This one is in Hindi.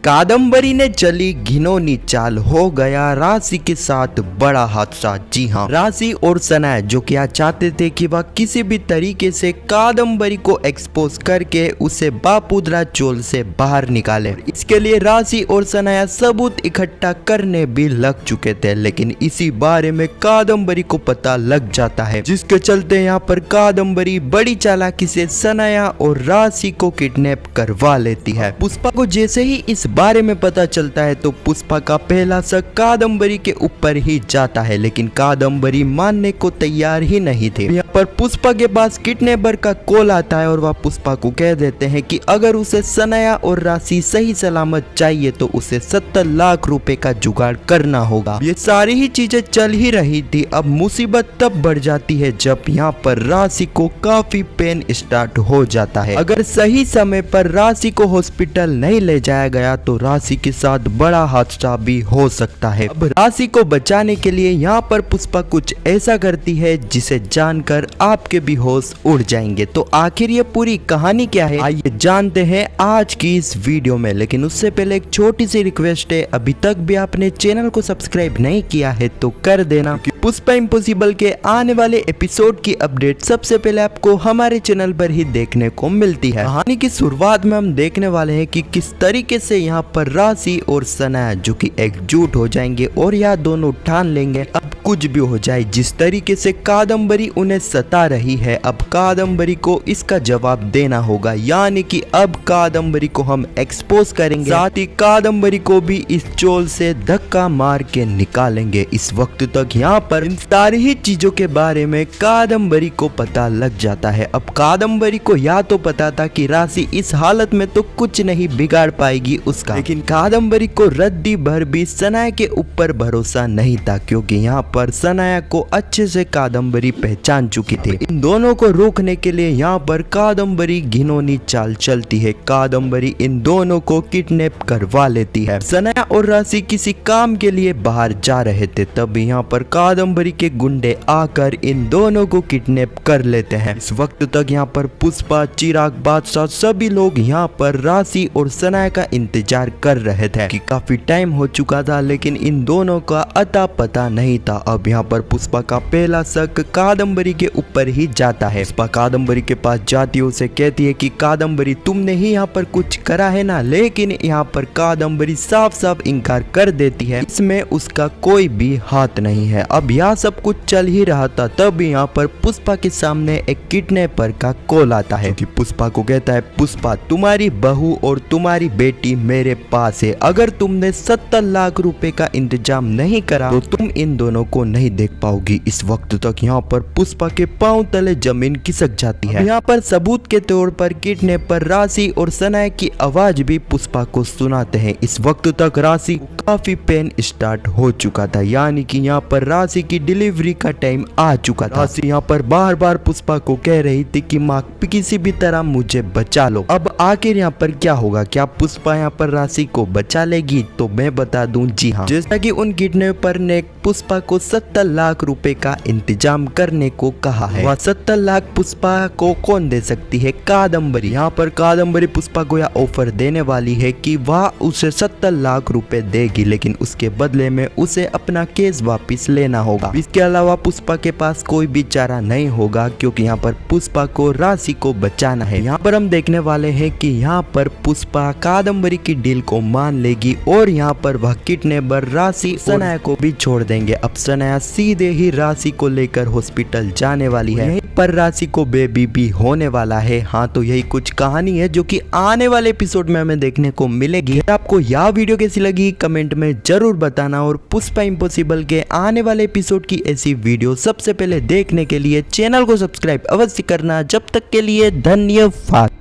कादम्बरी ने चली घिनौनी चाल, हो गया राशि के साथ बड़ा हादसा। जी हाँ, राशि और सनाया जो क्या चाहते थे कि वह किसी भी तरीके से कादम्बरी को एक्सपोज करके उसे बापुदरा चोल से बाहर निकाले। इसके लिए राशि और सनाया सबूत इकट्ठा करने भी लग चुके थे, लेकिन इसी बारे में कादम्बरी को पता लग जाता है, जिसके चलते यहाँ पर कादम्बरी बड़ी चालाकी से सनाया और राशि को किडनैप करवा लेती है। पुष्पा को जैसे ही इस बारे में पता चलता है तो पुष्पा का पहला शक कादम्बरी के ऊपर ही जाता है, लेकिन कादम्बरी मानने को तैयार ही नहीं थे। यहाँ पर पुष्पा के पास किडनैपर का कॉल आता है और वह पुष्पा को कह देते हैं कि अगर उसे सनाया और राशि सही सलामत चाहिए तो उसे 70 लाख रुपए का जुगाड़ करना होगा। ये सारी ही चीजें चल ही रही थी। अब मुसीबत तब बढ़ जाती है जब यहाँ पर राशि को काफी पेन स्टार्ट हो जाता है। अगर सही समय पर राशि को हॉस्पिटल नहीं ले जाया गया तो राशि के साथ बड़ा हादसा भी हो सकता है। अब राशि को बचाने के लिए यहाँ पर पुष्पा कुछ ऐसा करती है जिसे जानकर आपके भी होश उड़ जाएंगे। तो आखिर ये पूरी कहानी क्या है, आइए जानते हैं आज की इस वीडियो में। लेकिन उससे पहले एक छोटी सी रिक्वेस्ट है, अभी तक भी आपने चैनल को सब्सक्राइब नहीं किया है तो कर देना। पुष्पा इम्पॉसिबल के आने वाले एपिसोड की अपडेट सबसे पहले आपको हमारे चैनल पर ही देखने को मिलती है। कहानी की शुरुआत में हम देखने वाले हैं कि किस तरीके से यहाँ पर राशि और सनाया जो कि एकजुट हो जाएंगे और यह दोनों ठान लेंगे अब कुछ भी हो जाए। जिस तरीके से कादम्बरी उन्हें सता रही है, अब कादम्बरी को इसका जवाब देना होगा, यानी कि अब कादम्बरी को हम एक्सपोज करेंगे, साथ ही कादम्बरी को भी इस चोल से धक्का मार के निकालेंगे। इस वक्त तक यहाँ पर इन सारी ही चीजों के बारे में कादम्बरी को पता लग जाता है। अब कादम्बरी को या तो पता था कि राशि इस हालत में तो कुछ नहीं बिगाड़ पाएगी उसका, लेकिन कादम्बरी को रद्दी भर भी सनाया के ऊपर भरोसा नहीं था, क्योंकि यहाँ पर सनाया को अच्छे से कादम्बरी पहचान चुकी थी। इन दोनों को रोकने के लिए यहाँ पर कादम्बरी घिनौनी चाल चलती है। कादम्बरी इन दोनों को किडनैप करवा लेती है। सनाया और राशि किसी काम के लिए बाहर जा रहे थे, तब यहाँ पर कादम्बरी के गुंडे आकर इन दोनों को किडनैप कर लेते हैं। इस वक्त तक यहाँ पर पुष्पा, चिराग, बादशाह सभी लोग यहाँ पर राशि और सनाया का इंतजार कर रहे थे कि काफी टाइम हो चुका था, लेकिन इन दोनों का अता पता नहीं था। अब यहाँ पर पुष्पा का पहला शक कादम्बरी के ऊपर ही जाता है। पुष्पा कादम्बरी के पास जाती है, उसे कहती है कि कादम्बरी तुमने ही यहाँ पर कुछ करा है ना, लेकिन यहाँ पर कादम्बरी साफ साफ इनकार कर देती है, इसमें उसका कोई भी हाथ नहीं है। अब यह सब कुछ चल ही रहा था, तब यहाँ पर पुष्पा के सामने एक किडनैपर का कॉल आता है कि पुष्पा को कहता है, पुष्पा तुम्हारी बहू और तुम्हारी बेटी मेरे पास है, अगर तुमने 70 लाख रुपए का इंतजाम नहीं करा तो तुम इन दोनों को नहीं देख पाओगी। इस वक्त तक यहाँ पर पुष्पा के पांव तले जमीन खिसक जाती है। यहाँ पर सबूत के तौर पर किडनैपर राशि और सनाया की आवाज भी पुष्पा को सुनाते हैं। इस वक्त तक राशि काफी पेन स्टार्ट हो चुका था, यानी कि यहाँ पर राशि की डिलीवरी का टाइम आ चुका था। राशि यहाँ पर बार बार पुष्पा को कह रही थी कि माँ किसी भी तरह मुझे बचा लो। अब आखिर यहाँ पर क्या होगा, क्या पुष्पा यहाँ पर राशि को बचा लेगी? तो मैं बता दूं, जी हाँ, जैसा कि उन किडनैपर ने पुष्पा को 70 लाख रुपए का इंतजाम करने को कहा है, वह 70 लाख पुष्पा को कौन दे सकती है? कादम्बरी। यहाँ पर कादम्बरी पुष्पा को यह ऑफर देने वाली है कि वह उसे 70 लाख रुपए देगी, लेकिन उसके बदले में उसे अपना केस वापस लेना होगा। इसके अलावा पुष्पा के पास कोई भी चारा नहीं होगा, क्योंकि यहाँ पर पुष्पा को राशि को बचाना है। यहाँ पर हम देखने वाले हैं कि यहाँ पर पुष्पा कादम्बरी की डील को मान लेगी और यहाँ पर वह किडनैपर राशि सनाया को भी छोड़ देंगे। अब सनाया सीधे ही राशि को लेकर हॉस्पिटल जाने वाली है, यहीं पर राशि को बेबी भी होने वाला है। हाँ, तो यही कुछ कहानी है जो कि आने वाले एपिसोड में हमें देखने को मिलेगी। आपको यह वीडियो कैसी लगी कमेंट में जरूर बताना, और पुष्पा इम्पॉसिबल के आने वाले एपिसोड की ऐसी वीडियो सबसे पहले देखने के लिए चैनल को सब्सक्राइब अवश्य करना। जब तक के लिए धन्यवाद।